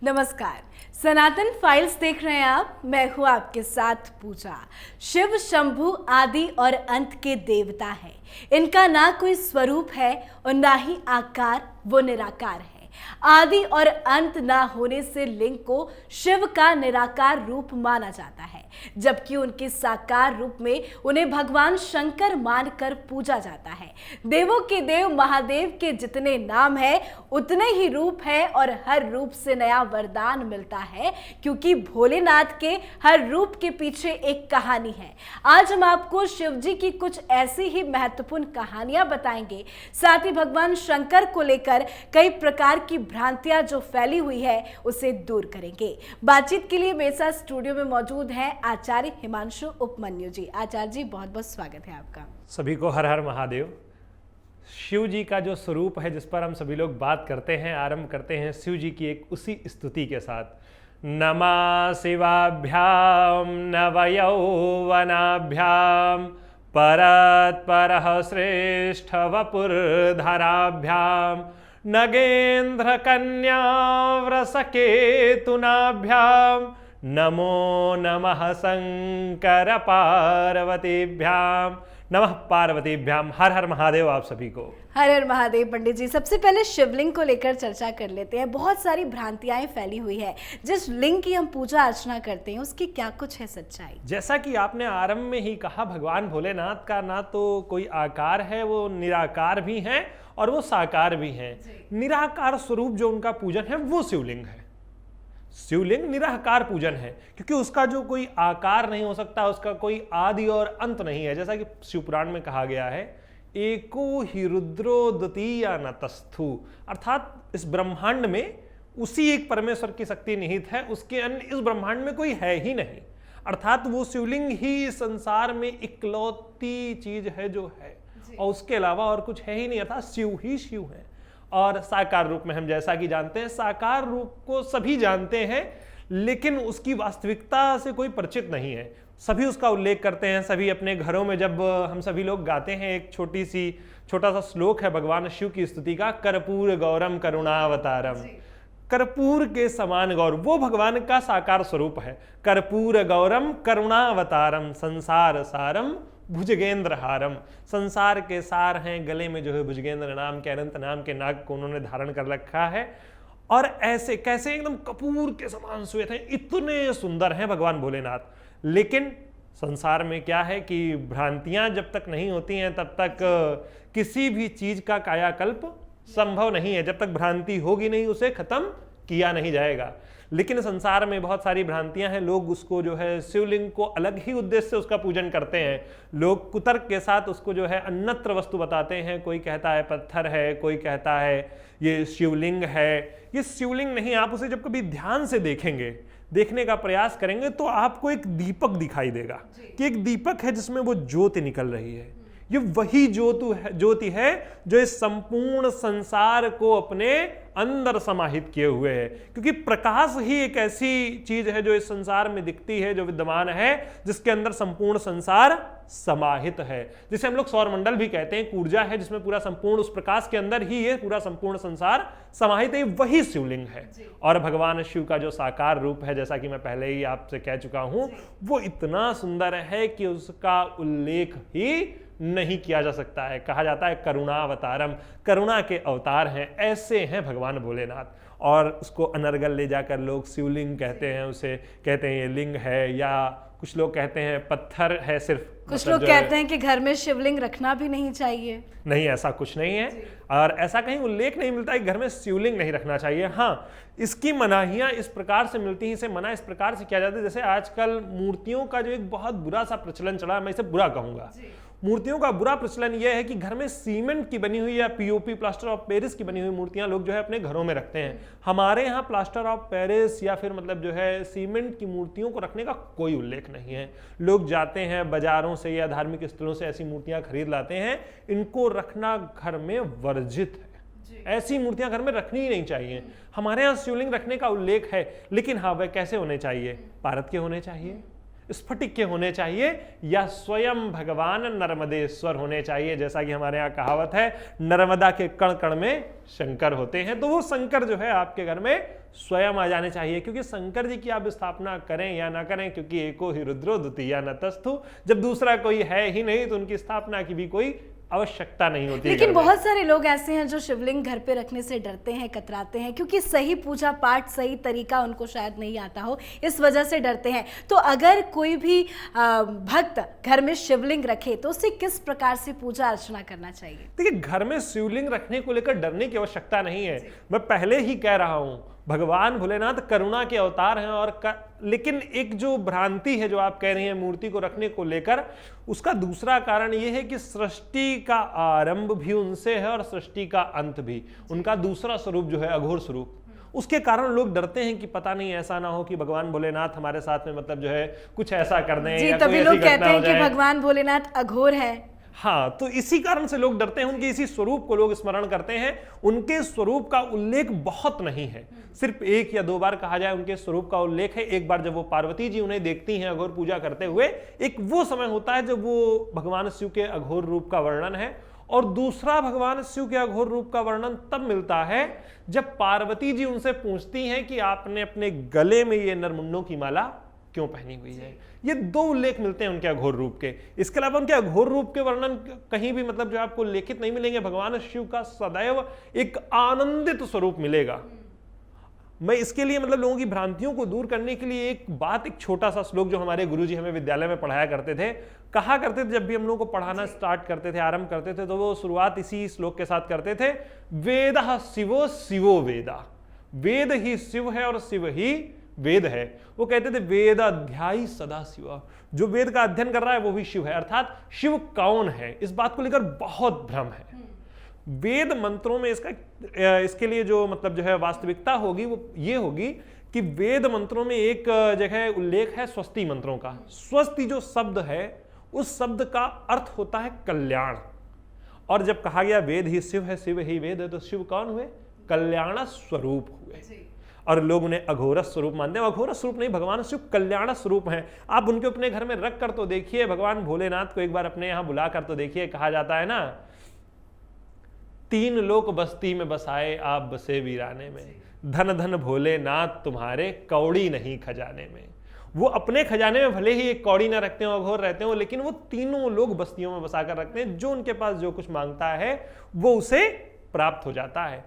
नमस्कार, सनातन फाइल्स देख रहे हैं आप। मैं हूं आपके साथ पूजा। शिव शंभु आदि और अंत के देवता है। इनका ना कोई स्वरूप है और ना ही आकार, वो निराकार है। आदि और अंत ना होने से लिंग को शिव का निराकार रूप माना जाता है, जबकि उनके साकार रूप में उन्हें भगवान शंकर मानकर पूजा जाता है। देवों के देव महादेव के जितने नाम है उतने ही रूप है और हर रूप से नया वरदान मिलता है, क्योंकि भोलेनाथ के हर रूप के पीछे एक कहानी है। आज हम आपको शिव जी की कुछ ऐसी ही महत्वपूर्ण कहानियां बताएंगे, साथ ही भगवान शंकर को लेकर कई प्रकार की भ्रांतियां जो फैली हुई है उसे दूर करेंगे। बातचीत के लिए मेरे साथ स्टूडियो में मौजूद हैं आचार्य हिमांशु उपमन्यु जी। आचार्य जी, बहुत बहुत स्वागत है आपका। सभी को हर हर महादेव। शिव जी का जो स्वरूप है जिस पर हम सभी लोग बात करते हैं, आरंभ करते हैं शिव जी की एक उसी स्तुति के साथ। नमः शिवाभ्याम नवयौवनाभ्याम परतपरः श्रेष्ठ वपुर्धराभ्याम नगेंद्र कन्या व्रसकेतुनाभ्याम नमो नमः शंकर पार्वतीभ्याम नमः पार्वतीभ्याम। हर हर महादेव आप सभी को। हर हर महादेव। पंडित जी, सबसे पहले शिवलिंग को लेकर चर्चा कर लेते हैं। बहुत सारी भ्रांतियां फैली हुई है। जिस लिंग की हम पूजा अर्चना करते हैं उसकी क्या कुछ है सच्चाई? जैसा कि आपने आरंभ में ही कहा, भगवान भोलेनाथ का ना तो कोई आकार है, वो निराकार भी हैं और वो साकार भी हैं। निराकार स्वरूप जो उनका पूजन है वो शिवलिंग है। शिवलिंग निराकार पूजन है, क्योंकि उसका जो कोई आकार नहीं हो सकता, उसका कोई आदि और अंत नहीं है। जैसा कि शिवपुराण में कहा गया है, एको ही रुद्रो द्वितीय न तस्थु, अर्थात इस ब्रह्मांड में उसी एक परमेश्वर की शक्ति निहित है, उसके अन्य इस ब्रह्मांड में कोई है ही नहीं। अर्थात वो शिवलिंग ही संसार में इकलौती चीज है जो है, और उसके अलावा और कुछ है ही नहीं। अर्थात शिव ही शिव है। और साकार रूप में हम जैसा कि जानते हैं, साकार रूप को सभी जानते हैं, लेकिन उसकी वास्तविकता से कोई परिचित नहीं है। सभी उसका उल्लेख करते हैं। सभी अपने घरों में जब हम सभी लोग गाते हैं, एक छोटा सा श्लोक है भगवान शिव की स्तुति का, कर्पूर गौरम करुणावतारम। कर्पूर के समान गौर वो भगवान का साकार स्वरूप है। कर्पूर गौरम करुणावतारम संसार सारम भुजगेंद्र हारम। संसार के सार हैं, गले में जो है भुजगेंद्र नाम के अनंत नाम के नाग को उन्होंने धारण कर रखा है। और ऐसे कैसे एकदम कपूर के समान श्वेत हैं, इतने सुंदर हैं भगवान भोलेनाथ। लेकिन संसार में क्या है कि भ्रांतियां जब तक नहीं होती हैं तब तक किसी भी चीज का कायाकल्प संभव नहीं है। जब तक भ्रांति होगी नहीं, उसे खत्म किया नहीं जाएगा। लेकिन संसार में बहुत सारी भ्रांतियां हैं। लोग उसको जो है शिवलिंग को अलग ही उद्देश्य से उसका पूजन करते हैं। लोग कुतर्क के साथ उसको जो है अन्यत्र वस्तु बताते हैं। कोई कहता है पत्थर है, कोई कहता है ये शिवलिंग है। ये शिवलिंग नहीं। आप उसे जब कभी ध्यान से देखेंगे, देखने का प्रयास करेंगे, तो आपको एक दीपक दिखाई देगा कि एक दीपक है जिसमें वो ज्योति निकल रही है। ये वही ज्योति है जो इस संपूर्ण संसार को अपने अंदर समाहित किए हुए है। क्योंकि प्रकाश ही एक ऐसी चीज है जो इस संसार में दिखती है, जो विद्यमान है, जिसके अंदर संपूर्ण संसार समाहित है। जिसे हम लोग सौरमंडल भी कहते हैं। ऊर्जा है जिसमें पूरा संपूर्ण, उस प्रकाश के अंदर ही ये पूरा संपूर्ण संसार समाहित है। वही शिवलिंग है। और भगवान शिव का जो साकार रूप है, जैसा कि मैं पहले ही आपसे कह चुका हूं, वो इतना सुंदर है कि उसका उल्लेख ही नहीं किया जा सकता है। कहा जाता है करुणावतारम, करुणा के अवतार हैं। ऐसे हैं भगवान भोलेनाथ। और उसको अनर्गल ले जाकर लोग शिवलिंग कहते हैं, उसे कहते हैं ये लिंग है, या कुछ लोग कहते हैं पत्थर है सिर्फ। कुछ लोग कहते हैं कि घर में शिवलिंग रखना भी नहीं चाहिए। नहीं, ऐसा कुछ नहीं है। और ऐसा कहीं उल्लेख नहीं मिलता है कि घर में शिवलिंग नहीं रखना चाहिए। हाँ, इसकी मनाहियां इस प्रकार से मिलती हैं, इसे मना इस प्रकार से किया जाता है। जैसे आजकल मूर्तियों का जो एक बहुत बुरा सा प्रचलन चला, मैं इसे बुरा कहूंगा। मूर्तियों का बुरा प्रचलन यह है कि घर में सीमेंट की बनी हुई या पीओपी प्लास्टर ऑफ पेरिस की बनी हुई मूर्तियां लोग जो है अपने घरों में रखते हैं। हमारे यहाँ प्लास्टर ऑफ पेरिस या फिर मतलब जो है सीमेंट की मूर्तियों को रखने का कोई उल्लेख नहीं है। लोग जाते हैं बाजारों से या धार्मिक स्थलों से ऐसी मूर्तियां खरीद लाते हैं। इनको रखना घर में वर्जित है। ऐसी मूर्तियां घर में रखनी ही नहीं चाहिए। हमारे यहाँ शिवलिंग रखने का उल्लेख है, लेकिन हाँ, वह कैसे होने चाहिए? भारत के होने चाहिए। स्फटिक के होने चाहिए या स्वयं भगवान नर्मदेश्वर होने चाहिए। जैसा कि हमारे यहाँ कहावत है, नर्मदा के कण कण में शंकर होते हैं, तो वो शंकर जो है आपके घर में स्वयं आ जाने चाहिए। क्योंकि शंकर जी की आप स्थापना करें या ना करें, क्योंकि एको ही रुद्रो द्वितीया न तस्थु, जब दूसरा कोई है ही नहीं तो उनकी स्थापना की भी कोई आवश्यकता नहीं होती। लेकिन बहुत सारे लोग ऐसे हैं जो शिवलिंग घर पे रखने से डरते हैं, कतराते हैं, क्योंकि सही पूजा पाठ, सही तरीका उनको शायद नहीं आता हो, इस वजह से डरते हैं। तो अगर कोई भी भक्त घर में शिवलिंग रखे तो उसे किस प्रकार से पूजा अर्चना करना चाहिए? देखिए, घर में शिवलिंग रखने को लेकर डरने की आवश्यकता नहीं है। मैं पहले ही कह रहा हूं, भगवान भोलेनाथ करुणा के अवतार हैं लेकिन एक जो भ्रांति है जो आप कह रही हैं मूर्ति को रखने को लेकर, उसका दूसरा कारण यह है कि सृष्टि का आरंभ भी उनसे है और सृष्टि का अंत भी। उनका दूसरा स्वरूप जो है अघोर स्वरूप, उसके कारण लोग डरते हैं कि पता नहीं ऐसा ना हो कि भगवान भोलेनाथ हमारे साथ में मतलब जो है कुछ ऐसा कर दें जी, या तभी कोई लोग ऐसी कहते घटना हो हैं कि जाए। भगवान भोलेनाथ अघोर है। हाँ, तो इसी कारण से लोग डरते हैं, उनके इसी स्वरूप को लोग स्मरण करते हैं। उनके स्वरूप का उल्लेख बहुत नहीं है, सिर्फ 1 या 2 बार कहा जाए उनके स्वरूप का उल्लेख है। एक बार जब वो पार्वती जी उन्हें देखती हैं अघोर पूजा करते हुए, एक वो समय होता है जब वो भगवान शिव के अघोर रूप का वर्णन है, और दूसरा भगवान शिव के अघोर रूप का वर्णन तब मिलता है जब पार्वती जी उनसे पूछती हैं कि आपने अपने गले में ये नरमुंडों की माला क्यों पहनी हुई है। ये 2 उल्लेख मिलते हैं उनके अघोर रूप के। इसके अलावा उनके अघोर रूप के वर्णन कहीं भी मतलब जो आपको लिखित नहीं मिलेंगे। भगवान शिव का सदैव एक आनंदित स्वरूप मिलेगा। मैं इसके लिए मतलब लोगों की भ्रांतियों को दूर करने के लिए एक छोटा सा श्लोक जो हमारे गुरुजी हमें विद्यालय में पढ़ाया करते थे, कहा करते थे, जब भी हम लोगों को पढ़ाना स्टार्ट करते थे, आरंभ करते थे, तो वो शुरुआत इसी श्लोक के साथ करते थे, वेदः शिवो शिवो वेदा। वेद ही शिव है और शिव ही वेद है। वो कहते थे वेद अध्यायी सदा शिव, जो वेद का अध्ययन कर रहा है वो भी शिव है। अर्थात शिव कौन है, इस बात को लेकर बहुत भ्रम है। वेद मंत्रों में इसके लिए जो मतलब जो है वास्तविकता होगी वो ये होगी कि वेद मंत्रों में एक जगह उल्लेख है स्वस्ति मंत्रों का। स्वस्ति जो शब्द है, उस शब्द का अर्थ होता है कल्याण। और जब कहा गया वेद ही शिव है, शिव ही वेद है, तो शिव कौन हुए? कल्याण स्वरूप हुए। और लोग उन्हें अघोरस स्वरूप मानते हैं। अघोरस स्वरूप नहीं, भगवान शिव कल्याण स्वरूप हैं। आप उनके अपने घर में रख कर तो देखिए, भगवान भोलेनाथ को एक बार अपने यहां बुला कर तो देखिए। कहा जाता है ना, 3 लोक बस्ती में बसाए आप बसे वीराने में, धन धन भोलेनाथ तुम्हारे कौड़ी नहीं खजाने में। वो अपने खजाने में भले ही एक कौड़ी ना रखते हो, अघोर रहते हो, लेकिन वो तीनों लोग बस्तियों में बसा कर रखते हैं। जो उनके पास जो कुछ मांगता है वो उसे प्राप्त हो जाता है।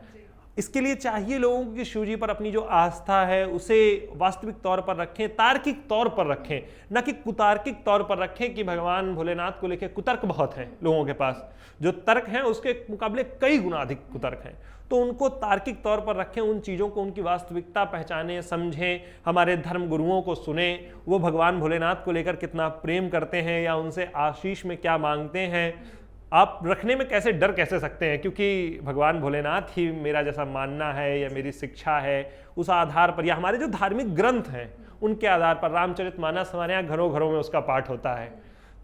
इसके लिए चाहिए लोगों की शिव जी पर अपनी जो आस्था है उसे वास्तविक तौर पर रखें, तार्किक तौर पर रखें, ना कि कुतार्किक तौर पर रखें कि भगवान भोलेनाथ को लेकर कुतर्क बहुत हैं लोगों के पास। जो तर्क हैं उसके मुकाबले कई गुना अधिक कुतर्क हैं। तो उनको तार्किक तौर पर रखें, उन चीज़ों को, उनकी वास्तविकता पहचानें, समझें, हमारे धर्म गुरुओं को सुने, वो भगवान भोलेनाथ को लेकर कितना प्रेम करते हैं या उनसे आशीष में क्या मांगते हैं। आप रखने में कैसे डर कैसे सकते हैं, क्योंकि भगवान भोलेनाथ ही मेरा जैसा मानना है या मेरी शिक्षा है, उस आधार पर, या हमारे जो धार्मिक ग्रंथ हैं उनके आधार पर, रामचरितमानस हमारे यहाँ घरों घरों में उसका पाठ होता है।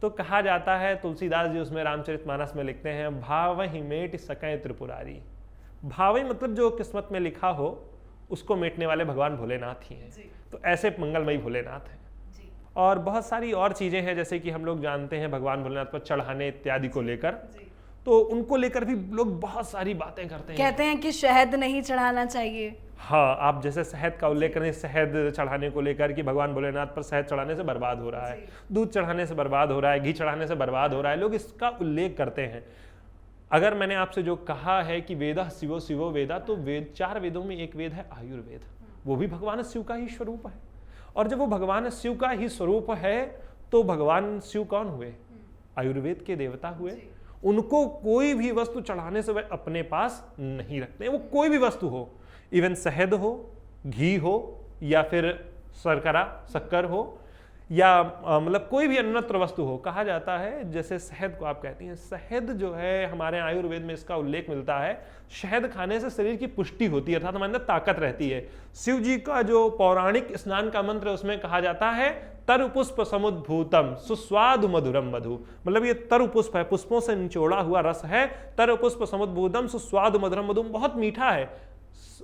तो कहा जाता है, तुलसीदास जी उसमें रामचरितमानस में लिखते हैं, भावहि मेट सकै त्रिपुरारी। भावहि मतलब जो किस्मत में लिखा हो उसको मेटने वाले भगवान भोलेनाथ ही हैं। तो ऐसे मंगलमयी भोलेनाथ हैं। और बहुत सारी और चीज़ें हैं, जैसे कि हम लोग जानते हैं भगवान भोलेनाथ पर चढ़ाने इत्यादि को लेकर, तो उनको लेकर भी लोग बहुत सारी बातें करते हैं। कहते हैं कि शहद नहीं चढ़ाना चाहिए। हाँ, आप जैसे शहद का उल्लेख करें, शहद चढ़ाने को लेकर कि भगवान भोलेनाथ पर शहद चढ़ाने से बर्बाद हो रहा है, दूध चढ़ाने से बर्बाद हो रहा है, घी चढ़ाने से बर्बाद हो रहा है, लोग इसका उल्लेख करते हैं। अगर मैंने आपसे जो कहा है कि वेदा शिवो शिवो वेदा, तो 4 वेदों में एक वेद है आयुर्वेद, वो भी भगवान शिव का ही स्वरूप है। और जब वो भगवान शिव का ही स्वरूप है तो भगवान शिव कौन हुए? आयुर्वेद के देवता हुए। उनको कोई भी वस्तु चढ़ाने से वे अपने पास नहीं रखते। वो कोई भी वस्तु हो, इवन शहद हो, घी हो, या फिर शक्कर हो, या मतलब कोई भी अन्यत्र वस्तु हो। कहा जाता है, जैसे शहद को आप कहती हैं, शहद जो है हमारे आयुर्वेद में इसका उल्लेख मिलता है, शहद खाने से शरीर की पुष्टि होती है, अर्थात हमारे अंदर ताकत रहती है। शिव जी का जो पौराणिक स्नान का मंत्र है उसमें कहा जाता है, तरु पुष्प समुद्भूतम सुस्वादु मधुरम मधु। मतलब ये तरु पुष्प है, पुष्पों से निचोड़ा हुआ रस है, तरु पुष्प समुद्भूतम सुस्वादु मधुरम मधु, बहुत मीठा है।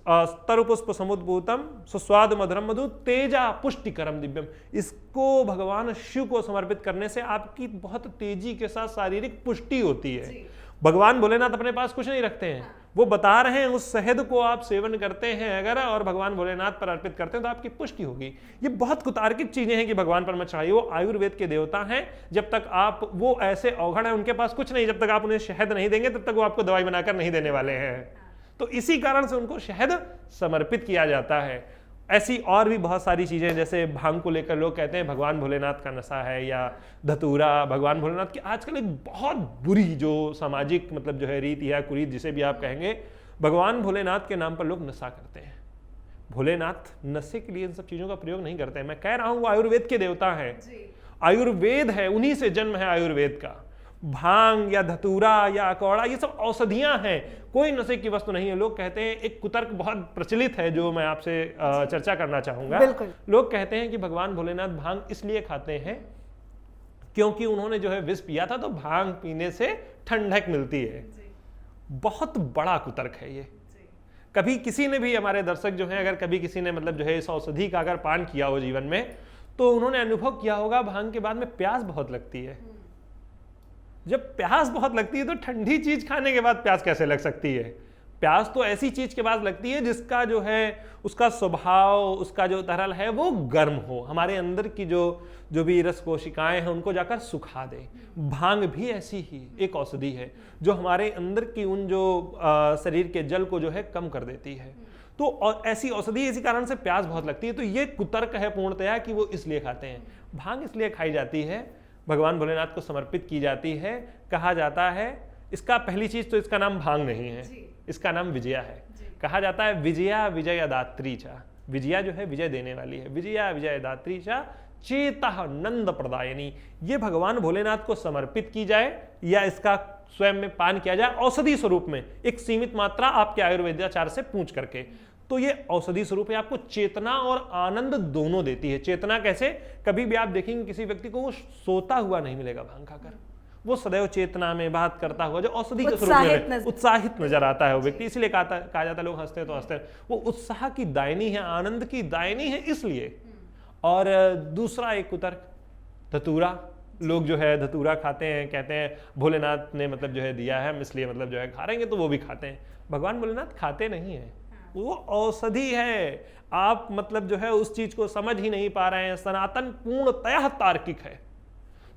स्तरुपुष्प समुद्भूतम सुस्वाद मधुरम मधु तेजा पुष्टिकरम दिव्यम। इसको भगवान शिव को समर्पित करने से आपकी बहुत तेजी के साथ शारीरिक पुष्टि होती है। भगवान भोलेनाथ अपने पास कुछ नहीं रखते हैं, वो बता रहे हैं उस शहद को आप सेवन करते हैं अगर और भगवान भोलेनाथ पर अर्पित करते हैं तो आपकी पुष्टि होगी। ये बहुत कुतार्किक चीजें हैं कि भगवान पर मत चढ़ाइए। वो आयुर्वेद के देवता हैं, जब तक आप, वो ऐसे अवघड़ हैं, उनके पास कुछ नहीं, जब तक आप उन्हें शहद नहीं देंगे तब तक वो आपको दवाई बनाकर नहीं देने वाले हैं। तो इसी कारण से उनको शहद समर्पित किया जाता है। ऐसी और भी बहुत सारी चीजें, जैसे भांग को लेकर लोग कहते हैं भगवान भोलेनाथ का नशा है, या धतूरा भगवान भोलेनाथ की आजकल एक बहुत बुरी जो सामाजिक मतलब जो है रीति या कुरीत जिसे भी आप कहेंगे, भगवान भोलेनाथ के नाम पर लोग नशा करते हैं। भोलेनाथ नशे के लिए इन सब चीजों का प्रयोग नहीं करते हैं। मैं कह रहा हूं वो आयुर्वेद के देवता हैं, आयुर्वेद है, उन्हीं से जन्म है आयुर्वेद का। भांग या धतूरा या अकौड़ा ये सब औषधियां हैं, कोई नशे की वस्तु नहीं है। लोग कहते हैं, एक कुतर्क बहुत प्रचलित है जो मैं आपसे चर्चा करना चाहूंगा। लोग कहते हैं कि भगवान भोलेनाथ भांग इसलिए खाते हैं क्योंकि उन्होंने जो है विष पिया था, तो भांग पीने से ठंडक मिलती है। बहुत बड़ा कुतर्क है ये। कभी किसी ने भी, हमारे दर्शक जो हैं, अगर कभी किसी ने मतलब जो है इस औषधि का अगर पान किया हो जीवन में, तो उन्होंने अनुभव किया होगा भांग के बाद में प्यास बहुत लगती है। जब प्यास बहुत लगती है तो ठंडी चीज खाने के बाद प्यास कैसे लग सकती है? प्यास तो ऐसी चीज के बाद लगती है जिसका जो है उसका स्वभाव, उसका जो तरल है वो गर्म हो, हमारे अंदर की जो भी रस कोशिकाएं हैं उनको जाकर सुखा दे। भांग भी ऐसी ही एक औषधि है जो हमारे अंदर की उन जो शरीर के जल को जो है कम कर देती है। तो और ऐसी औषधि, इसी कारण से प्यास बहुत लगती है। तो ये कुतर्क है पूर्णतया कि वो इसलिए खाते हैं। भांग इसलिए खाई जाती है, भगवान भोलेनाथ को समर्पित की जाती है। कहा जाता है, इसका पहली चीज तो इसका नाम भांग नहीं है, इसका नाम विजया है। कहा जाता है विजया विजयदात्री चा, विजया जो है विजय देने वाली है, विजया विजयदात्री चा चेतः नंद प्रदायनी। ये भगवान भोलेनाथ को समर्पित की जाए या इसका स्वयं में पान किया जाए औषधि स्वरूप में, एक सीमित मात्रा आपके आयुर्वेदाचार्य से पूछ करके, तो ये औषधि स्वरूप है, आपको चेतना और आनंद दोनों देती है। चेतना कैसे? कभी भी आप देखेंगे किसी व्यक्ति को वो सोता हुआ नहीं मिलेगा भांग खाकर, वो सदैव चेतना में बात करता हुआ, जो औषधि के स्वरूप में उत्साहित नजर आता है वो व्यक्ति। इसलिए कहा जाता है, लोग हंसते तो हंसते, वो उत्साह की दायनी है, आनंद की दायनी है इसलिए। और दूसरा एक कुतर्क, धतूरा। लोग जो है धतूरा खाते हैं, कहते हैं भोलेनाथ ने मतलब जो है दिया है, हम इसलिए मतलब जो है खा रहेंगे, तो वो भी खाते हैं। भगवान भोलेनाथ खाते नहीं है, वो औषधि है। आप मतलब जो है उस चीज को समझ ही नहीं पा रहे हैं। सनातन पूर्णतः तार्किक है,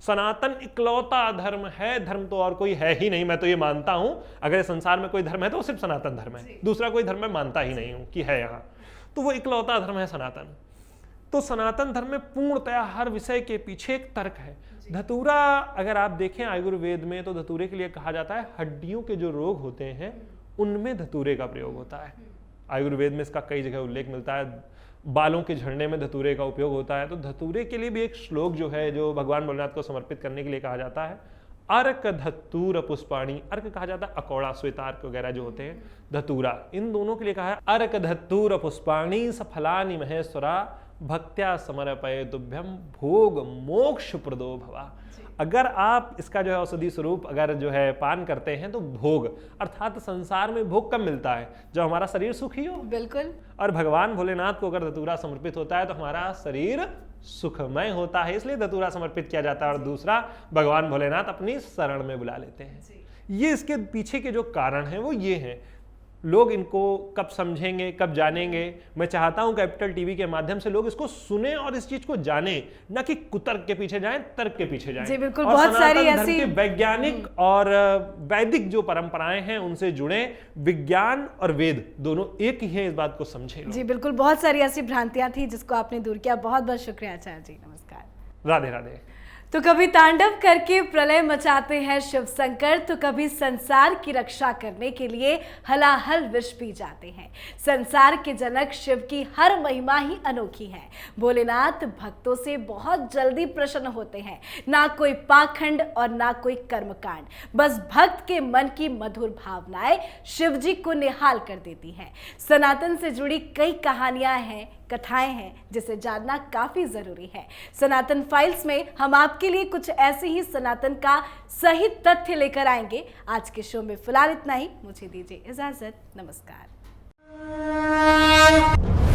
सनातन इकलौता धर्म है, धर्म तो और कोई है ही नहीं। मैं तो ये मानता हूं, अगर संसार में कोई धर्म है तो सिर्फ सनातन धर्म है, दूसरा कोई धर्म मैं मानता ही नहीं हूं कि है यहाँ। तो वो इकलौता धर्म है सनातन। तो सनातन धर्म में पूर्णतया हर विषय के पीछे एक तर्क है। धतूरा अगर आप देखें आयुर्वेद में, तो धतूरे के लिए कहा जाता है हड्डियों के जो रोग होते हैं उनमें धतूरे का प्रयोग होता है। आयुर्वेद में इसका कई जगह उल्लेख मिलता है। बालों के झड़ने में धतूरे का उपयोग होता है। तो धतूरे के लिए भी एक श्लोक जो है, जो भगवान भोलेनाथ को समर्पित करने के लिए कहा जाता है, अर्क धतूर पुष्पाणी। अर्क कहा जाता है अकौड़ा, श्वेतार्क वगैरह जो होते हैं, धतूरा, इन दोनों के लिए कहा है अर्क धतूर पुष्पाणी सफलानि महेश्वरा भक्त्या समर्पये तुभ्यम भोग मोक्ष प्रदो भवा। अगर आप इसका जो है औषधि स्वरूप अगर जो है पान करते हैं तो भोग, अर्थात संसार में भोग कब मिलता है? जब हमारा शरीर सुखी हो। बिल्कुल। और भगवान भोलेनाथ को अगर धतूरा समर्पित होता है तो हमारा शरीर सुखमय होता है, इसलिए धतूरा समर्पित किया जाता है। और दूसरा, भगवान भोलेनाथ अपनी शरण में बुला लेते हैं। ये इसके पीछे के जो कारण हैं वो ये हैं। लोग इनको कब समझेंगे, कब जानेंगे? मैं चाहता हूं कैपिटल टीवी के माध्यम से लोग इसको सुने और इस चीज को जाने, न कि कुतर्क के पीछे जाएं, तर्क के पीछे जाएं। जी बिल्कुल, बहुत सारी ऐसी वैज्ञानिक और वैदिक जो परंपराएं हैं उनसे जुड़े। विज्ञान और वेद दोनों एक ही हैं, इस बात को समझें। जी बिल्कुल, बहुत सारी ऐसी भ्रांतियां थी जिसको आपने दूर किया। बहुत बहुत शुक्रिया आचार्य जी, नमस्कार। राधे राधे। तो कभी तांडव करके प्रलय मचाते हैं शिव शंकर, तो कभी संसार की रक्षा करने के लिए हलाहल विष पी जाते हैं। संसार के जनक शिव की हर महिमा ही अनोखी है। भोलेनाथ भक्तों से बहुत जल्दी प्रसन्न होते हैं। ना कोई पाखंड और ना कोई कर्मकांड, बस भक्त के मन की मधुर भावनाएं शिव जी को निहाल कर देती हैं। सनातन से जुड़ी कई कहानियां हैं, कथाएं हैं, जिसे जानना काफी जरूरी है। सनातन फाइल्स में हम आपके लिए कुछ ऐसे ही सनातन का सही तथ्य लेकर आएंगे। आज के शो में फिलहाल इतना ही, मुझे दीजिए इजाजत, नमस्कार। है।